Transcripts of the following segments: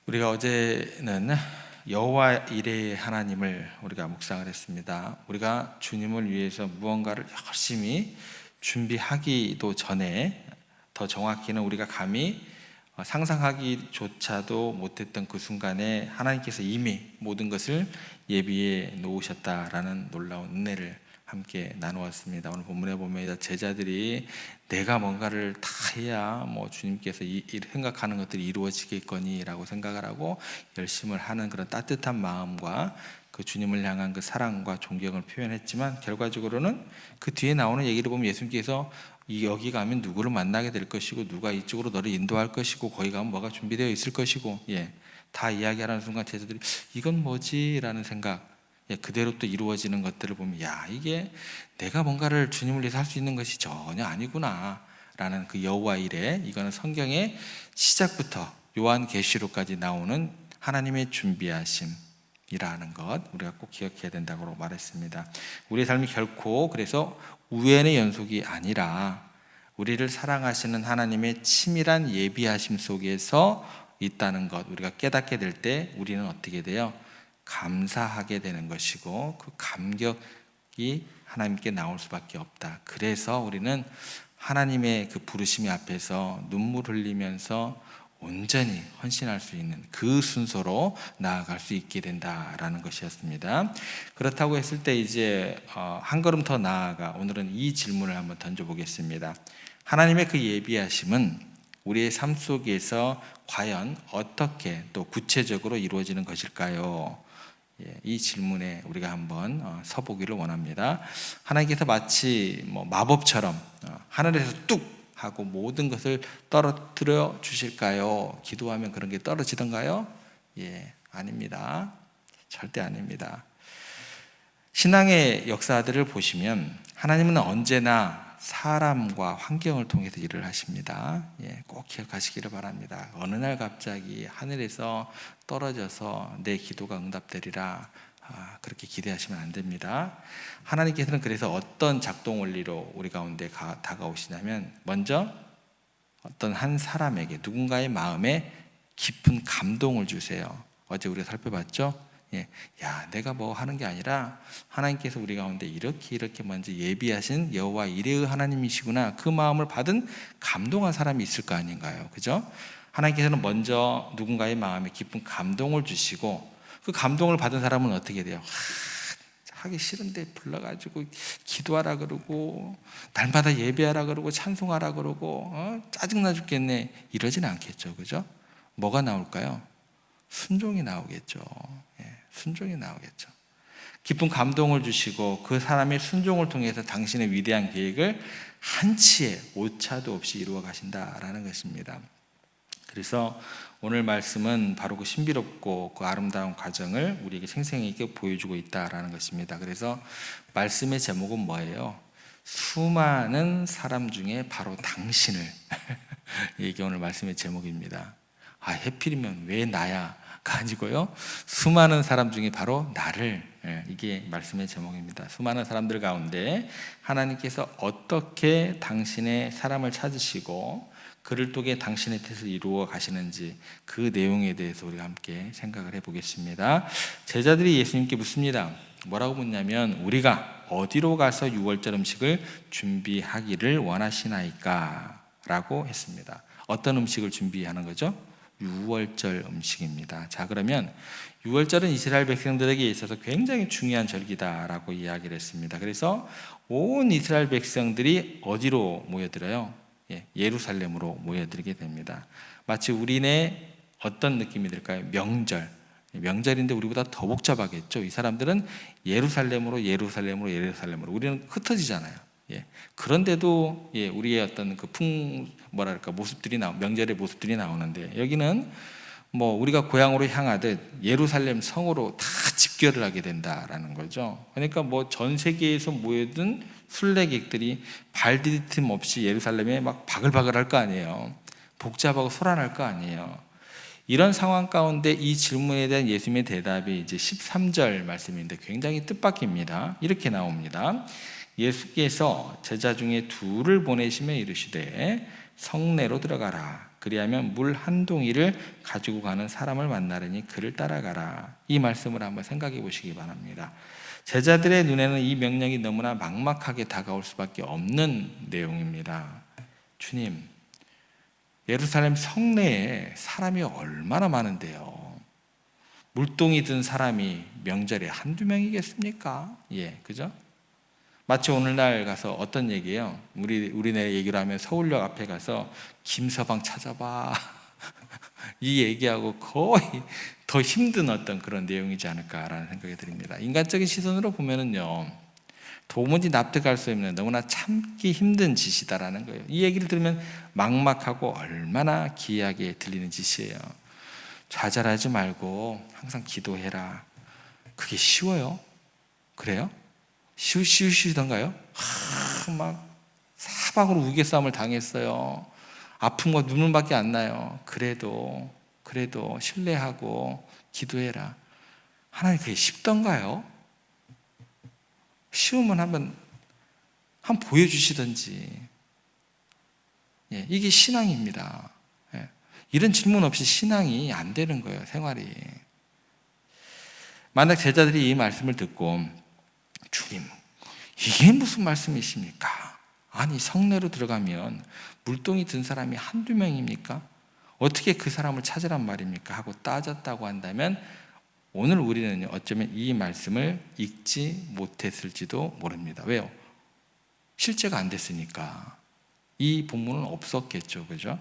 우리가 어제는 여호와 이레의 하나님을 우리가 묵상을 했습니다. 우리가 주님을 위해서 무언가를 열심히 준비하기도 전에, 더 정확히는 우리가 감히 상상하기조차도 못했던 그 순간에 하나님께서 이미 모든 것을 예비해 놓으셨다라는 놀라운 은혜를 함께 나누었습니다. 오늘 본문에 보면 제자들이 내가 뭔가를 다 해야 주님께서 생각하는 것들이 이루어지겠거니라고 생각을 하고 열심을 하는 그런 따뜻한 마음과 그 주님을 향한 그 사랑과 존경을 표현했지만, 결과적으로는 그 뒤에 나오는 얘기를 보면 예수님께서 여기 가면 누구를 만나게 될 것이고, 누가 이쪽으로 너를 인도할 것이고, 거기 가면 뭐가 준비되어 있을 것이고, 다 이야기하는 순간 제자들이 이건 뭐지? 라는 생각, 그대로 또 이루어지는 것들을 보면 이게 내가 뭔가를 주님을 위해서 할 수 있는 것이 전혀 아니구나 라는 그 여호와 이레, 이거는 성경의 시작부터 요한계시록까지 나오는 하나님의 준비하심이라는 것, 우리가 꼭 기억해야 된다고 말했습니다. 우리의 삶이 결코 그래서 우연의 연속이 아니라 우리를 사랑하시는 하나님의 치밀한 예비하심 속에서 있다는 것, 우리가 깨닫게 될 때 우리는 어떻게 돼요? 감사하게 되는 것이고, 그 감격이 하나님께 나올 수밖에 없다. 그래서 우리는 하나님의 그 부르심이 앞에서 눈물 흘리면서 온전히 헌신할 수 있는 그 순서로 나아갈 수 있게 된다라는 것이었습니다. 그렇다고 했을 때 이제 한 걸음 더 나아가 오늘은 이 질문을 한번 던져보겠습니다. 하나님의 그 예비하심은 우리의 삶 속에서 과연 어떻게 또 구체적으로 이루어지는 것일까요? 이 질문에 우리가 한번 서보기를 원합니다. 하나님께서 마치 마법처럼 하늘에서 뚝 하고 모든 것을 떨어뜨려 주실까요? 기도하면 그런 게 떨어지던가요? 아닙니다. 절대 아닙니다. 신앙의 역사들을 보시면 하나님은 언제나 사람과 환경을 통해서 일을 하십니다. 꼭 기억하시기를 바랍니다. 어느 날 갑자기 하늘에서 떨어져서 내 기도가 응답되리라, 그렇게 기대하시면 안 됩니다. 하나님께서는 그래서 어떤 작동 원리로 우리 가운데 다가오시냐면, 먼저 어떤 한 사람에게, 누군가의 마음에 깊은 감동을 주세요. 어제 우리가 살펴봤죠? 내가 뭐 하는 게 아니라 하나님께서 우리 가운데 이렇게 먼저 예비하신 여호와 이레의 하나님이시구나, 그 마음을 받은 감동한 사람이 있을 거 아닌가요? 그죠? 하나님께서는 먼저 누군가의 마음에 깊은 감동을 주시고, 그 감동을 받은 사람은 어떻게 돼요? 하기 싫은데 불러가지고 기도하라 그러고, 날마다 예배하라 그러고, 찬송하라 그러고, 짜증나 죽겠네, 이러진 않겠죠. 그죠? 뭐가 나올까요? 순종이 나오겠죠. 순종이 나오겠죠. 깊은 감동을 주시고 그 사람의 순종을 통해서 당신의 위대한 계획을 한치의 오차도 없이 이루어 가신다라는 것입니다. 그래서 오늘 말씀은 바로 그 신비롭고 그 아름다운 과정을 우리에게 생생하게 보여주고 있다라는 것입니다. 그래서 말씀의 제목은 뭐예요? 수많은 사람 중에 바로 당신을 이게 오늘 말씀의 제목입니다. 해필이면 왜 나야? 아니고요, 수많은 사람 중에 바로 나를, 이게 말씀의 제목입니다. 수많은 사람들 가운데 하나님께서 어떻게 당신의 사람을 찾으시고 그를 통해 당신의 뜻을 이루어 가시는지, 그 내용에 대해서 우리가 함께 생각을 해보겠습니다. 제자들이 예수님께 묻습니다. 뭐라고 묻냐면, 우리가 어디로 가서 유월절 음식을 준비하기를 원하시나이까? 라고 했습니다. 어떤 음식을 준비하는 거죠? 유월절 음식입니다. 자, 그러면 유월절은 이스라엘 백성들에게 있어서 굉장히 중요한 절기다라고 이야기를 했습니다. 그래서 온 이스라엘 백성들이 어디로 모여들어요? 예루살렘으로 모여들게 됩니다. 마치 우리네 어떤 느낌이 들까요? 명절인데 우리보다 더 복잡하겠죠. 이 사람들은 예루살렘으로, 우리는 흩어지잖아요. 그런데도 우리의 어떤 그 모습들이 명절의 모습들이 나오는데, 여기는 우리가 고향으로 향하듯 예루살렘 성으로 다 집결을 하게 된다라는 거죠. 그러니까 전 세계에서 모여든 순례객들이 발 디딤 없이 예루살렘에 막 바글바글 할 거 아니에요. 복잡하고 소란할 거 아니에요. 이런 상황 가운데 이 질문에 대한 예수님의 대답이 이제 13절 말씀인데 굉장히 뜻밖입니다. 이렇게 나옵니다. 예수께서 제자 중에 둘을 보내시며 이르시되 성내로 들어가라. 그리하면 물 한 동이를 가지고 가는 사람을 만나려니 그를 따라가라. 이 말씀을 한번 생각해 보시기 바랍니다. 제자들의 눈에는 이 명령이 너무나 막막하게 다가올 수밖에 없는 내용입니다. 주님, 예루살렘 성내에 사람이 얼마나 많은데요. 물동이 든 사람이 명절에 한두 명이겠습니까? 그죠? 마치 오늘날 가서 어떤 얘기예요? 우리네 얘기로 하면 서울역 앞에 가서 김서방 찾아봐. 이 얘기하고 거의 더 힘든 어떤 그런 내용이지 않을까라는 생각이 듭니다. 인간적인 시선으로 보면은요, 도무지 납득할 수 없는 너무나 참기 힘든 짓이다라는 거예요. 이 얘기를 들으면 막막하고 얼마나 기이하게 들리는 짓이에요. 좌절하지 말고 항상 기도해라. 그게 쉬워요? 그래요? 쉬우시던가요? 막 사방으로 우겨싸움을 당했어요. 아픔과 눈물밖에 안 나요. 그래도 신뢰하고 기도해라. 하나님 그게 쉽던가요? 쉬우면 한번 보여주시든지. 이게 신앙입니다. 이런 질문 없이 신앙이 안 되는 거예요, 생활이. 만약 제자들이 이 말씀을 듣고 주님, 이게 무슨 말씀이십니까? 아니, 성내로 들어가면 물동이 든 사람이 한두 명입니까? 어떻게 그 사람을 찾으란 말입니까? 하고 따졌다고 한다면 오늘 우리는 어쩌면 이 말씀을 읽지 못했을지도 모릅니다. 왜요? 실제가 안 됐으니까. 이 본문은 없었겠죠. 그죠?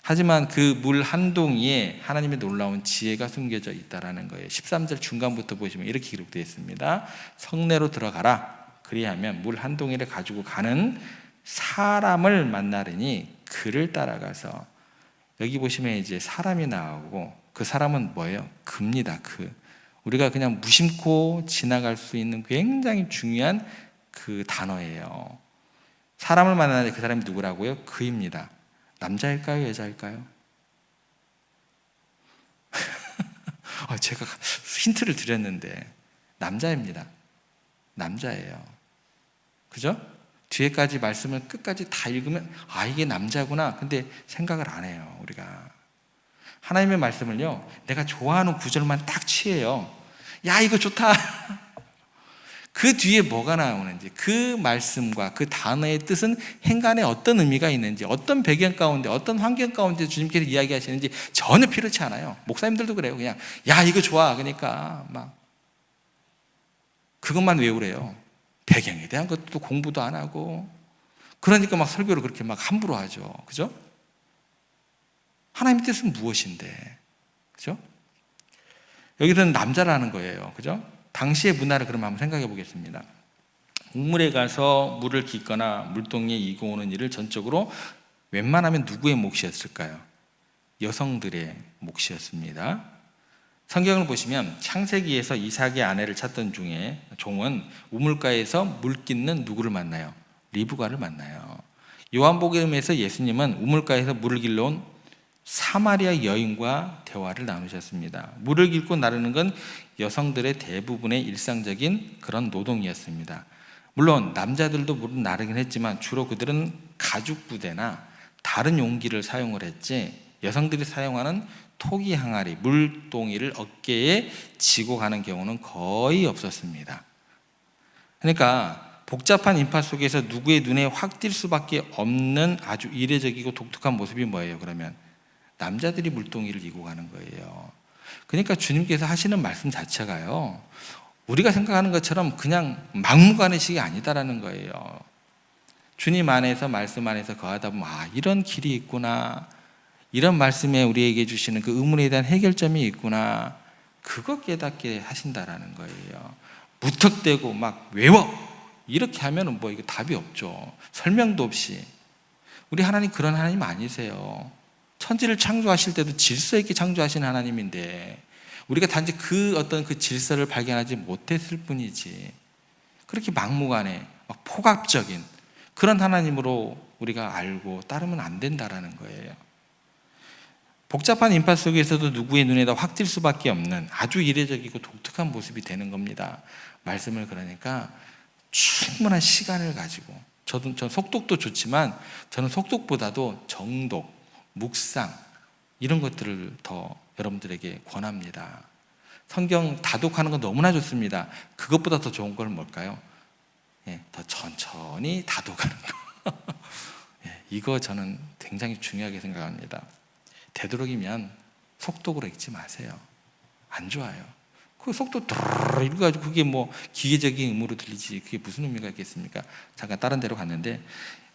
하지만 그 물 한 동이에 하나님의 놀라운 지혜가 숨겨져 있다는 거예요. 13절 중간부터 보시면 이렇게 기록되어 있습니다. 성내로 들어가라. 그리하면 물 한 동이를 가지고 가는 사람을 만나려니 그를 따라가서, 여기 보시면 이제 사람이 나오고 그 사람은 뭐예요? 그입니다. 우리가 그냥 무심코 지나갈 수 있는 굉장히 중요한 그 단어예요. 사람을 만나는데 그 사람이 누구라고요? 그입니다. 남자일까요? 여자일까요? 제가 힌트를 드렸는데 남자입니다. 남자예요. 그죠? 뒤에까지 말씀을 끝까지 다 읽으면 이게 남자구나. 근데 생각을 안 해요, 우리가. 하나님의 말씀을요, 내가 좋아하는 구절만 딱 취해요. 야, 이거 좋다. 그 뒤에 뭐가 나오는지, 그 말씀과 그 단어의 뜻은 행간에 어떤 의미가 있는지, 어떤 배경 가운데, 어떤 환경 가운데 주님께서 이야기하시는지 전혀 필요치 않아요. 목사님들도 그래요. 그냥 야, 이거 좋아. 그러니까 막 그것만 외우래요. 배경에 대한 것도 공부도 안 하고. 그러니까 막 설교를 그렇게 막 함부로 하죠. 그죠? 하나님의 뜻은 무엇인데? 그죠? 여기서는 남자라는 거예요. 그죠? 당시의 문화를 그럼 한번 생각해 보겠습니다. 우물에 가서 물을 깃거나 물동이에 이고 오는 일을 전적으로 웬만하면 누구의 몫이었을까요? 여성들의 몫이었습니다. 성경을 보시면 창세기에서 이삭의 아내를 찾던 중에 종은 우물가에서 물 깃는 누구를 만나요? 리브가를 만나요. 요한복음에서 예수님은 우물가에서 물을 길러 온 사마리아 여인과 대화를 나누셨습니다. 물을 깃고 나르는 건 여성들의 대부분의 일상적인 그런 노동이었습니다. 물론 남자들도 물을 나르긴 했지만 주로 그들은 가죽 부대나 다른 용기를 사용을 했지, 여성들이 사용하는 토기 항아리, 물동이를 어깨에 지고 가는 경우는 거의 없었습니다. 그러니까 복잡한 인파 속에서 누구의 눈에 확 띌 수밖에 없는 아주 이례적이고 독특한 모습이 뭐예요? 그러면 남자들이 물동이를 이고 가는 거예요. 그러니까 주님께서 하시는 말씀 자체가요, 우리가 생각하는 것처럼 그냥 막무가내식이 아니다라는 거예요. 주님 안에서, 말씀 안에서 거하다 보면 이런 길이 있구나, 이런 말씀에 우리에게 주시는 그 의문에 대한 해결점이 있구나, 그거 깨닫게 하신다라는 거예요. 무턱대고 막 외워 이렇게 하면은 이거 답이 없죠. 설명도 없이. 우리 하나님 그런 하나님 아니세요. 천지를 창조하실 때도 질서 있게 창조하신 하나님인데 우리가 단지 그 어떤 그 질서를 발견하지 못했을 뿐이지, 그렇게 막무가내 막 폭압적인 그런 하나님으로 우리가 알고 따르면 안 된다라는 거예요. 복잡한 인파 속에서도 누구의 눈에다 확 띌 수밖에 없는 아주 이례적이고 독특한 모습이 되는 겁니다. 말씀을 그러니까 충분한 시간을 가지고, 전 속독도 좋지만 저는 속독보다도 정독, 묵상 이런 것들을 더 여러분들에게 권합니다. 성경 다독하는 건 너무나 좋습니다. 그것보다 더 좋은 건 뭘까요? 더 천천히 다독하는 거. 이거 저는 굉장히 중요하게 생각합니다. 되도록이면 속독으로 읽지 마세요. 안 좋아요. 그 속도 드르르 읽어가지고 그게 뭐 기계적인 의무로 들리지 그게 무슨 의미가 있겠습니까? 잠깐 다른 데로 갔는데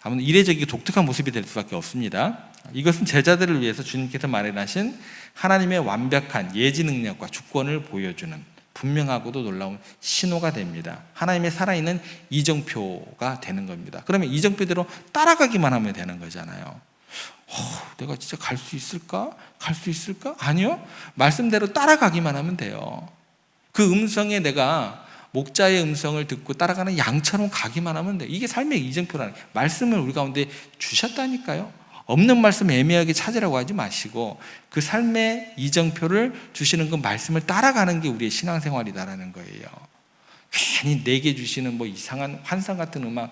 아무튼 이례적이고 독특한 모습이 될 수밖에 없습니다. 이것은 제자들을 위해서 주님께서 마련하신 하나님의 완벽한 예지 능력과 주권을 보여주는 분명하고도 놀라운 신호가 됩니다. 하나님의 살아있는 이정표가 되는 겁니다. 그러면 이정표대로 따라가기만 하면 되는 거잖아요. 내가 진짜 갈 수 있을까? 갈 수 있을까? 아니요. 말씀대로 따라가기만 하면 돼요. 그 음성에 내가 목자의 음성을 듣고 따라가는 양처럼 가기만 하면 돼. 이게 삶의 이정표라는 거예요. 말씀을 우리 가운데 주셨다니까요. 없는 말씀 애매하게 찾으라고 하지 마시고 그 삶의 이정표를 주시는 그 말씀을 따라가는 게 우리의 신앙생활이다라는 거예요. 괜히 내게 주시는 뭐 이상한 환상 같은 음악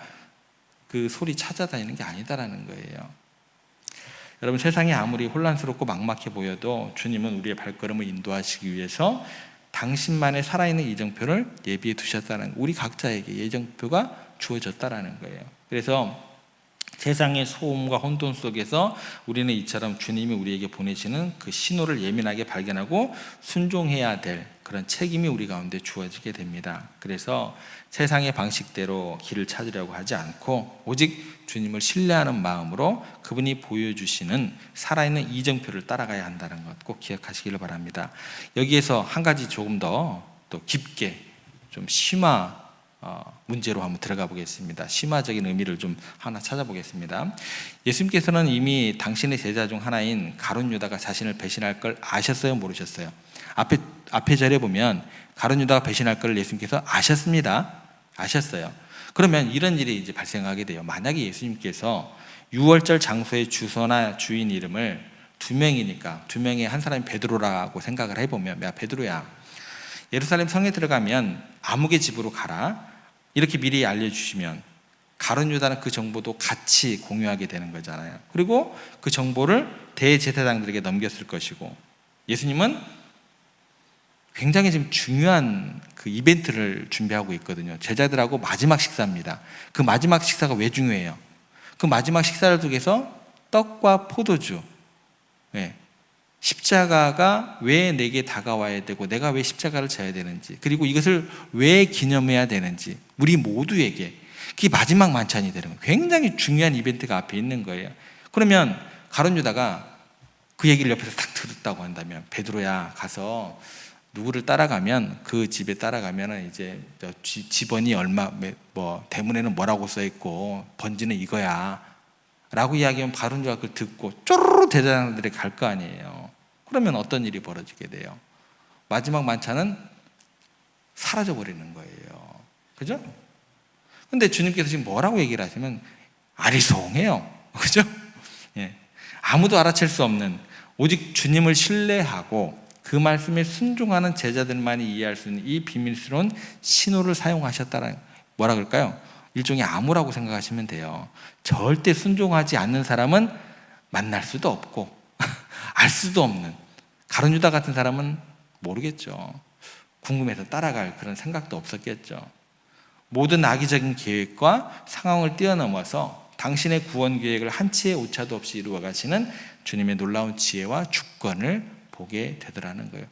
그 소리 찾아다니는 게 아니다라는 거예요. 여러분, 세상이 아무리 혼란스럽고 막막해 보여도 주님은 우리의 발걸음을 인도하시기 위해서 당신만의 살아있는 이정표를 예비해 두셨다는, 우리 각자에게 예정표가 주어졌다라는 거예요. 그래서 세상의 소음과 혼돈 속에서 우리는 이처럼 주님이 우리에게 보내시는 그 신호를 예민하게 발견하고 순종해야 될 그런 책임이 우리 가운데 주어지게 됩니다. 그래서 세상의 방식대로 길을 찾으려고 하지 않고 오직 주님을 신뢰하는 마음으로 그분이 보여주시는 살아있는 이정표를 따라가야 한다는 것 꼭 기억하시기를 바랍니다. 여기에서 한 가지 조금 더 또 깊게 좀 심화 문제로 한번 들어가 보겠습니다. 심화적인 의미를 좀 하나 찾아보겠습니다. 예수님께서는 이미 당신의 제자 중 하나인 가룟 유다가 자신을 배신할 걸 아셨어요? 모르셨어요? 앞에 절에 보면 가룟 유다가 배신할 걸 예수님께서 아셨습니다. 아셨어요. 그러면 이런 일이 이제 발생하게 돼요. 만약에 예수님께서 유월절 장소의 주소나 주인 이름을 두 명이니까 두 명의 한 사람이 베드로라고 생각을 해보면, 야 베드로야, 예루살렘 성에 들어가면 아무개 집으로 가라 이렇게 미리 알려주시면 가룟 유다는 그 정보도 같이 공유하게 되는 거잖아요. 그리고 그 정보를 대제사장들에게 넘겼을 것이고, 예수님은 굉장히 지금 중요한 그 이벤트를 준비하고 있거든요. 제자들하고 마지막 식사입니다. 그 마지막 식사가 왜 중요해요? 그 마지막 식사를 통해서 떡과 포도주, 십자가가 왜 내게 다가와야 되고 내가 왜 십자가를 져야 되는지, 그리고 이것을 왜 기념해야 되는지 우리 모두에게 그게 마지막 만찬이 되는 거예요. 굉장히 중요한 이벤트가 앞에 있는 거예요. 그러면 가룟 유다가 그 얘기를 옆에서 딱 들었다고 한다면, 베드로야 가서 누구를 따라가면 그 집에 따라가면 이제 집원이 얼마 뭐 대문에는 뭐라고 써 있고 번지는 이거야 라고 이야기하면 가룟 유다가 그걸 듣고 쪼르르 대제사장들이 갈 거 아니에요. 그러면 어떤 일이 벌어지게 돼요? 마지막 만찬은 사라져 버리는 거예요. 그죠? 근데 주님께서 지금 뭐라고 얘기를 하시면 아리송해요. 그죠? 아무도 알아챌 수 없는, 오직 주님을 신뢰하고 그 말씀에 순종하는 제자들만이 이해할 수 있는 이 비밀스러운 신호를 사용하셨다는, 뭐라 그럴까요? 일종의 암호라고 생각하시면 돼요. 절대 순종하지 않는 사람은 만날 수도 없고 알 수도 없는, 가룟 유다 같은 사람은 모르겠죠. 궁금해서 따라갈 그런 생각도 없었겠죠. 모든 악의적인 계획과 상황을 뛰어넘어서 당신의 구원 계획을 한치의 오차도 없이 이루어 가시는 주님의 놀라운 지혜와 주권을 보게 되더라는 거예요.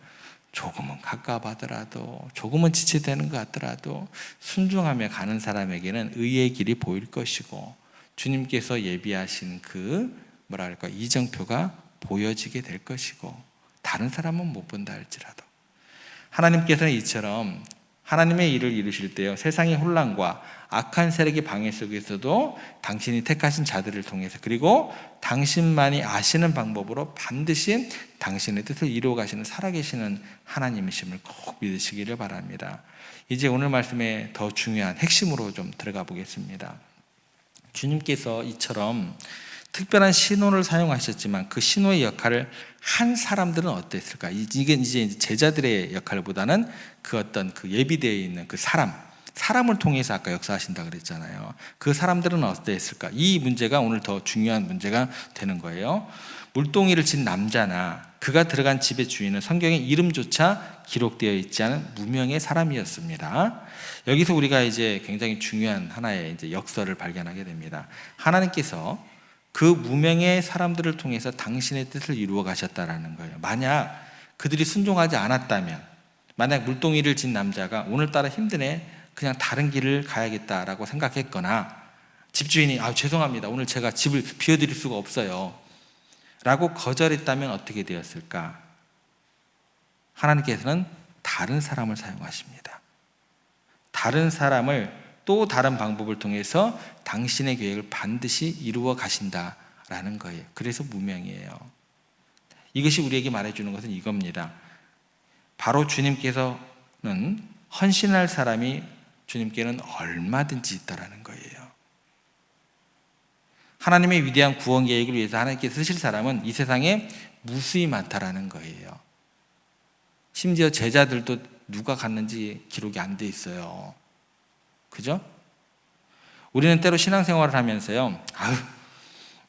조금은 갑갑하더라도, 조금은 지체되는 것 같더라도 순종하며 가는 사람에게는 의의 길이 보일 것이고, 주님께서 예비하신 그 뭐랄까 이정표가 보여지게 될 것이고, 다른 사람은 못 본다 할지라도 하나님께서는 이처럼 하나님의 일을 이루실 때요, 세상의 혼란과 악한 세력의 방해 속에서도 당신이 택하신 자들을 통해서, 그리고 당신만이 아시는 방법으로 반드시 당신의 뜻을 이루어 가시는 살아계시는 하나님이심을 꼭 믿으시기를 바랍니다. 이제 오늘 말씀에 더 중요한 핵심으로 좀 들어가 보겠습니다. 주님께서 이처럼 특별한 신호를 사용하셨지만 그 신호의 역할을 한 사람들은 어땠을까? 이게 이제 제자들의 역할보다는 그 어떤 그 예비되어 있는 그 사람, 사람을 통해서 아까 역사하신다 그랬잖아요. 그 사람들은 어땠을까? 이 문제가 오늘 더 중요한 문제가 되는 거예요. 물동이를 친 남자나 그가 들어간 집의 주인은 성경에 이름조차 기록되어 있지 않은 무명의 사람이었습니다. 여기서 우리가 이제 굉장히 중요한 하나의 이제 역설을 발견하게 됩니다. 하나님께서 그 무명의 사람들을 통해서 당신의 뜻을 이루어 가셨다라는 거예요. 만약 그들이 순종하지 않았다면, 만약 물동이를 진 남자가 오늘따라 힘드네, 그냥 다른 길을 가야겠다라고 생각했거나, 집주인이 죄송합니다, 오늘 제가 집을 비워드릴 수가 없어요 라고 거절했다면 어떻게 되었을까? 하나님께서는 다른 사람을 사용하십니다. 다른 사람을 또 다른 방법을 통해서 당신의 계획을 반드시 이루어 가신다라는 거예요. 그래서 무명이에요. 이것이 우리에게 말해주는 것은 이겁니다. 바로 주님께서는 헌신할 사람이 주님께는 얼마든지 있다라는 거예요. 하나님의 위대한 구원 계획을 위해서 하나님께 쓰실 사람은 이 세상에 무수히 많다라는 거예요. 심지어 제자들도 누가 갔는지 기록이 안 돼 있어요. 그죠? 우리는 때로 신앙생활을 하면서요,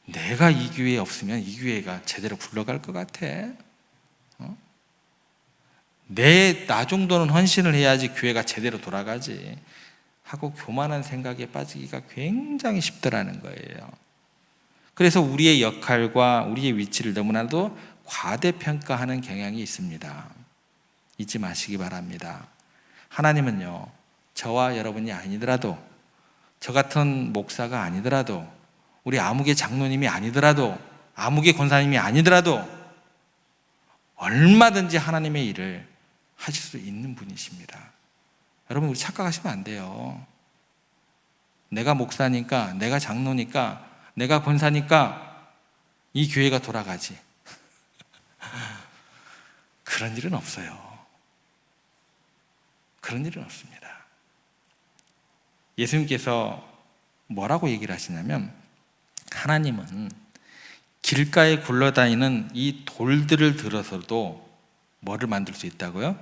내가 이 교회에 없으면 이 교회가 제대로 굴러갈 것 같아. 나 정도는 헌신을 해야지 교회가 제대로 돌아가지 하고 교만한 생각에 빠지기가 굉장히 쉽더라는 거예요. 그래서 우리의 역할과 우리의 위치를 너무나도 과대평가하는 경향이 있습니다. 잊지 마시기 바랍니다. 하나님은요, 저와 여러분이 아니더라도, 저 같은 목사가 아니더라도, 우리 아무개 장로님이 아니더라도, 아무개 권사님이 아니더라도 얼마든지 하나님의 일을 하실 수 있는 분이십니다. 여러분, 우리 착각하시면 안 돼요. 내가 목사니까, 내가 장로니까, 내가 권사니까 이 교회가 돌아가지. 그런 일은 없어요. 그런 일은 없습니다. 예수님께서 뭐라고 얘기를 하시냐면, 하나님은 길가에 굴러다니는 이 돌들을 들어서도 뭐를 만들 수 있다고요?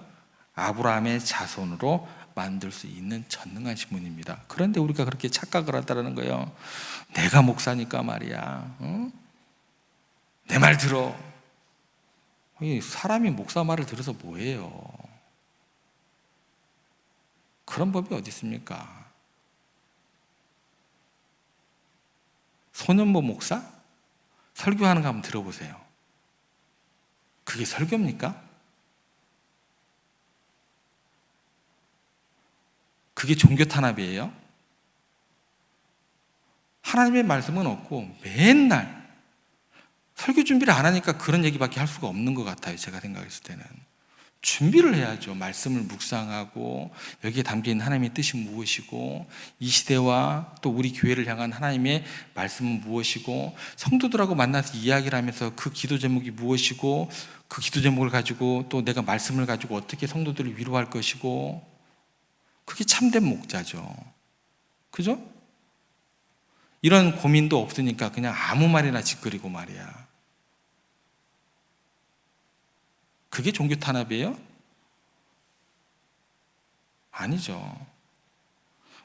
아브라함의 자손으로 만들 수 있는 전능하신 분입니다. 그런데 우리가 그렇게 착각을 하다라는 거예요. 내가 목사니까 말이야, 내 말 들어. 사람이 목사 말을 들어서 뭐해요? 그런 법이 어디 있습니까? 소년보 목사? 설교하는 거 한번 들어보세요. 그게 설교입니까? 그게 종교 탄압이에요? 하나님의 말씀은 없고 맨날 설교 준비를 안 하니까 그런 얘기밖에 할 수가 없는 것 같아요. 제가 생각했을 때는 준비를 해야죠. 말씀을 묵상하고 여기에 담긴 하나님의 뜻이 무엇이고, 이 시대와 또 우리 교회를 향한 하나님의 말씀은 무엇이고, 성도들하고 만나서 이야기를 하면서 그 기도 제목이 무엇이고, 그 기도 제목을 가지고 또 내가 말씀을 가지고 어떻게 성도들을 위로할 것이고, 그게 참된 목자죠. 그죠? 이런 고민도 없으니까 그냥 아무 말이나 짓거리고 말이야. 그게 종교 탄압이에요? 아니죠.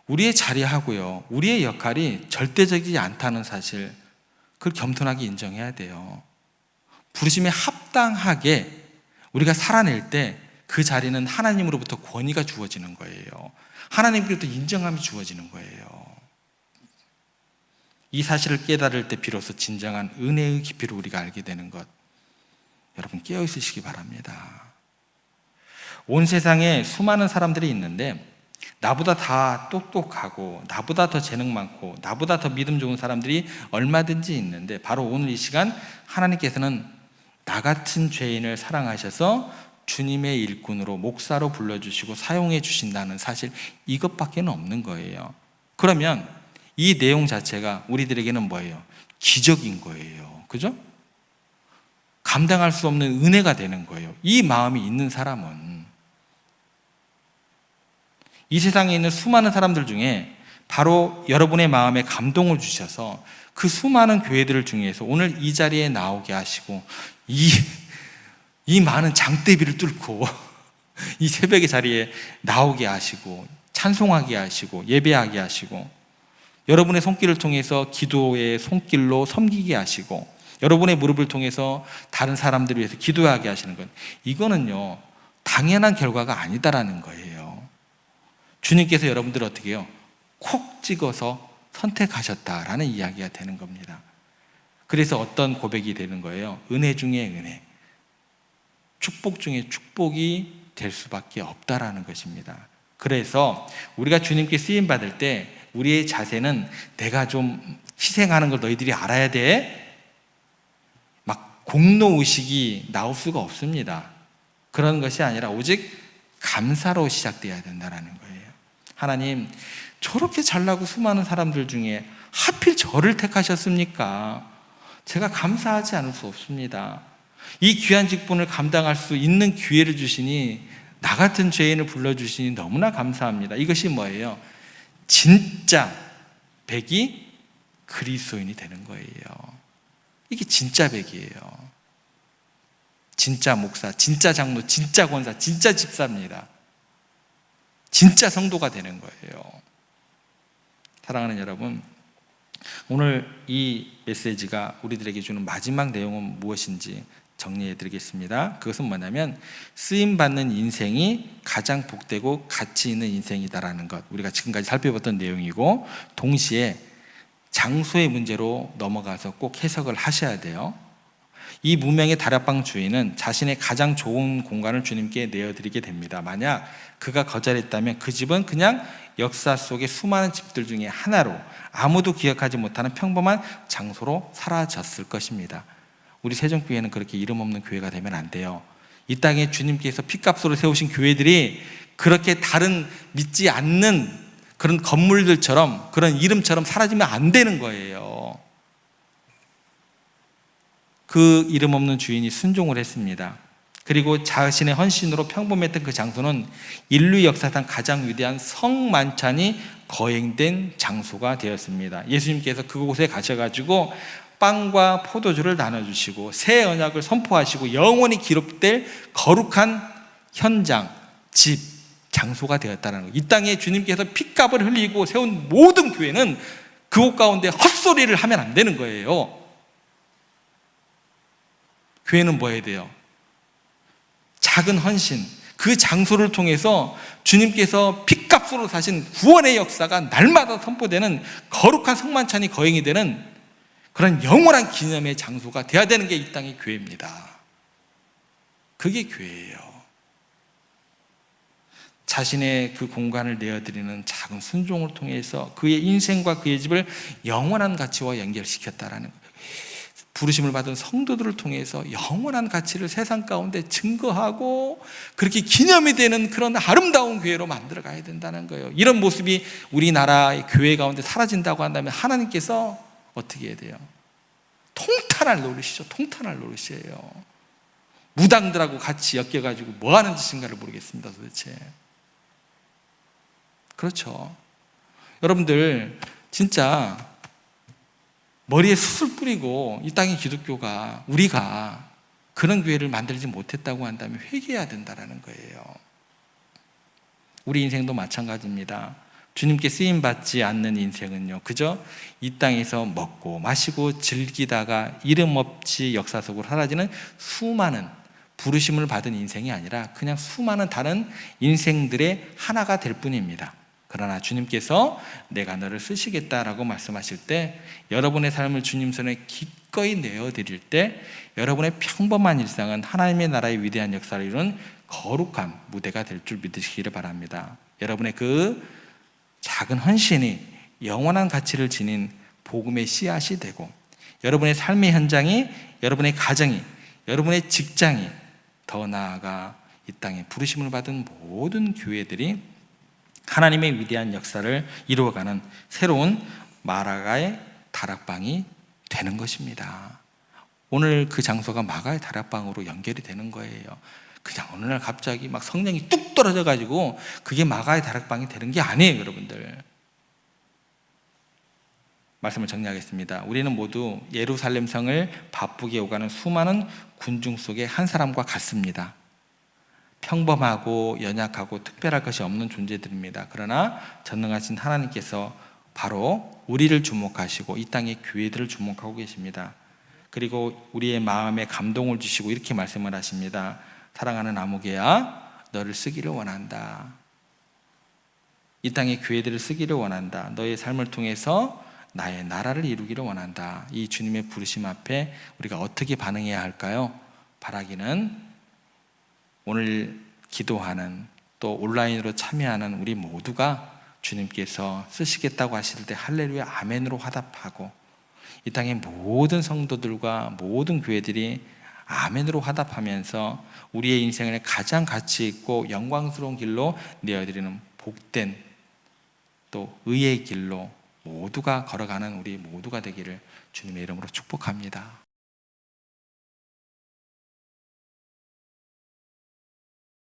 우리의 자리하고요, 우리의 역할이 절대적이지 않다는 사실, 그걸 겸손하게 인정해야 돼요. 부르심에 합당하게 우리가 살아낼 때 그 자리는 하나님으로부터 권위가 주어지는 거예요. 하나님께로부터 인정함이 주어지는 거예요. 이 사실을 깨달을 때 비로소 진정한 은혜의 깊이를 우리가 알게 되는 것, 여러분 깨어 있으시기 바랍니다. 온 세상에 수많은 사람들이 있는데 나보다 다 똑똑하고 나보다 더 재능 많고 나보다 더 믿음 좋은 사람들이 얼마든지 있는데, 바로 오늘 이 시간 하나님께서는 나 같은 죄인을 사랑하셔서 주님의 일꾼으로 목사로 불러주시고 사용해 주신다는 사실, 이것밖에 없는 거예요. 그러면 이 내용 자체가 우리들에게는 뭐예요? 기적인 거예요. 그죠? 감당할 수 없는 은혜가 되는 거예요. 이 마음이 있는 사람은. 이 세상에 있는 수많은 사람들 중에 바로 여러분의 마음에 감동을 주셔서 그 수많은 교회들 중에서 오늘 이 자리에 나오게 하시고 이 많은 장대비를 뚫고 이 새벽의 자리에 나오게 하시고 찬송하게 하시고 예배하게 하시고 여러분의 손길을 통해서 기도의 손길로 섬기게 하시고 여러분의 무릎을 통해서 다른 사람들을 위해서 기도하게 하시는 것, 이거는요 당연한 결과가 아니다라는 거예요. 주님께서 여러분들을 어떻게 해요? 콕 찍어서 선택하셨다라는 이야기가 되는 겁니다. 그래서 어떤 고백이 되는 거예요? 은혜 중에 은혜, 축복 중에 축복이 될 수밖에 없다라는 것입니다. 그래서 우리가 주님께 쓰임 받을 때 우리의 자세는 내가 좀 희생하는 걸 너희들이 알아야 돼, 막 공로의식이 나올 수가 없습니다. 그런 것이 아니라 오직 감사로 시작돼야 된다는 거예요. 하나님, 저렇게 잘나고 수많은 사람들 중에 하필 저를 택하셨습니까? 제가 감사하지 않을 수 없습니다. 이 귀한 직분을 감당할 수 있는 기회를 주시니, 나 같은 죄인을 불러주시니 너무나 감사합니다. 이것이 뭐예요? 진짜 백이 그리스도인이 되는 거예요. 이게 진짜 백이에요. 진짜 목사, 진짜 장로, 진짜 권사, 진짜 집사입니다. 진짜 성도가 되는 거예요. 사랑하는 여러분, 오늘 이 메시지가 우리들에게 주는 마지막 내용은 무엇인지 정리해 드리겠습니다. 그것은 뭐냐면 쓰임받는 인생이 가장 복되고 가치 있는 인생이다라는 것, 우리가 지금까지 살펴봤던 내용이고, 동시에 장소의 문제로 넘어가서 꼭 해석을 하셔야 돼요. 이 무명의 다락방 주인은 자신의 가장 좋은 공간을 주님께 내어드리게 됩니다. 만약 그가 거절했다면 그 집은 그냥 역사 속의 수많은 집들 중에 하나로 아무도 기억하지 못하는 평범한 장소로 사라졌을 것입니다. 우리 세종교회는 그렇게 이름 없는 교회가 되면 안 돼요. 이 땅에 주님께서 핏값으로 세우신 교회들이 그렇게 다른 믿지 않는 그런 건물들처럼, 그런 이름처럼 사라지면 안 되는 거예요. 그 이름 없는 주인이 순종을 했습니다. 그리고 자신의 헌신으로 평범했던 그 장소는 인류 역사상 가장 위대한 성만찬이 거행된 장소가 되었습니다. 예수님께서 그곳에 가셔가지고 빵과 포도주를 나눠주시고 새 언약을 선포하시고 영원히 기록될 거룩한 현장, 집, 장소가 되었다는 거예요. 이 땅에 주님께서 핏값을 흘리고 세운 모든 교회는 그곳 가운데 헛소리를 하면 안 되는 거예요. 교회는 뭐 해야 돼요? 작은 헌신, 그 장소를 통해서 주님께서 핏값으로 사신 구원의 역사가 날마다 선포되는 거룩한 성만찬이 거행이 되는 그런 영원한 기념의 장소가 돼야 되는 게 이 땅의 교회입니다. 그게 교회예요. 자신의 그 공간을 내어드리는 작은 순종을 통해서 그의 인생과 그의 집을 영원한 가치와 연결시켰다라는 거예요. 부르심을 받은 성도들을 통해서 영원한 가치를 세상 가운데 증거하고 그렇게 기념이 되는 그런 아름다운 교회로 만들어 가야 된다는 거예요. 이런 모습이 우리나라의 교회 가운데 사라진다고 한다면 하나님께서 어떻게 해야 돼요? 통탄할 노릇이죠. 통탄할 노릇이에요. 무당들하고 같이 엮여가지고 뭐 하는 짓인가를 모르겠습니다, 도대체. 그렇죠. 여러분들 진짜 머리에 숯을 뿌리고 이 땅의 기독교가, 우리가 그런 교회를 만들지 못했다고 한다면 회개해야 된다는 거예요. 우리 인생도 마찬가지입니다. 주님께 쓰임받지 않는 인생은요, 그저 이 땅에서 먹고 마시고 즐기다가 이름 없이 역사 속으로 사라지는 수많은 부르심을 받은 인생이 아니라 그냥 수많은 다른 인생들의 하나가 될 뿐입니다. 그러나 주님께서 내가 너를 쓰시겠다라고 말씀하실 때, 여러분의 삶을 주님 손에 기꺼이 내어드릴 때 여러분의 평범한 일상은 하나님의 나라의 위대한 역사를 이루는 거룩한 무대가 될 줄 믿으시기를 바랍니다. 여러분의 그 작은 헌신이 영원한 가치를 지닌 복음의 씨앗이 되고, 여러분의 삶의 현장이, 여러분의 가정이, 여러분의 직장이, 더 나아가 이 땅에 부르심을 받은 모든 교회들이 하나님의 위대한 역사를 이루어가는 새로운 마가의 다락방이 되는 것입니다. 오늘 그 장소가 마가의 다락방으로 연결이 되는 거예요. 그냥 어느 날 갑자기 막 성령이 뚝 떨어져가지고 그게 마가의 다락방이 되는 게 아니에요, 여러분들. 말씀을 정리하겠습니다. 우리는 모두 예루살렘 성을 바쁘게 오가는 수많은 군중 속의 한 사람과 같습니다. 평범하고 연약하고 특별할 것이 없는 존재들입니다. 그러나 전능하신 하나님께서 바로 우리를 주목하시고 이 땅의 교회들을 주목하고 계십니다. 그리고 우리의 마음에 감동을 주시고 이렇게 말씀을 하십니다. 사랑하는 아무개야, 너를 쓰기를 원한다. 이 땅의 교회들을 쓰기를 원한다. 너의 삶을 통해서 나의 나라를 이루기를 원한다. 이 주님의 부르심 앞에 우리가 어떻게 반응해야 할까요? 바라기는 오늘 기도하는 또 온라인으로 참여하는 우리 모두가 주님께서 쓰시겠다고 하실 때 할렐루야 아멘으로 화답하고 이 땅의 모든 성도들과 모든 교회들이 아멘으로 화답하면서 우리의 인생을 가장 가치 있고 영광스러운 길로 내어드리는 복된 또 의의 길로 모두가 걸어가는 우리 모두가 되기를 주님의 이름으로 축복합니다.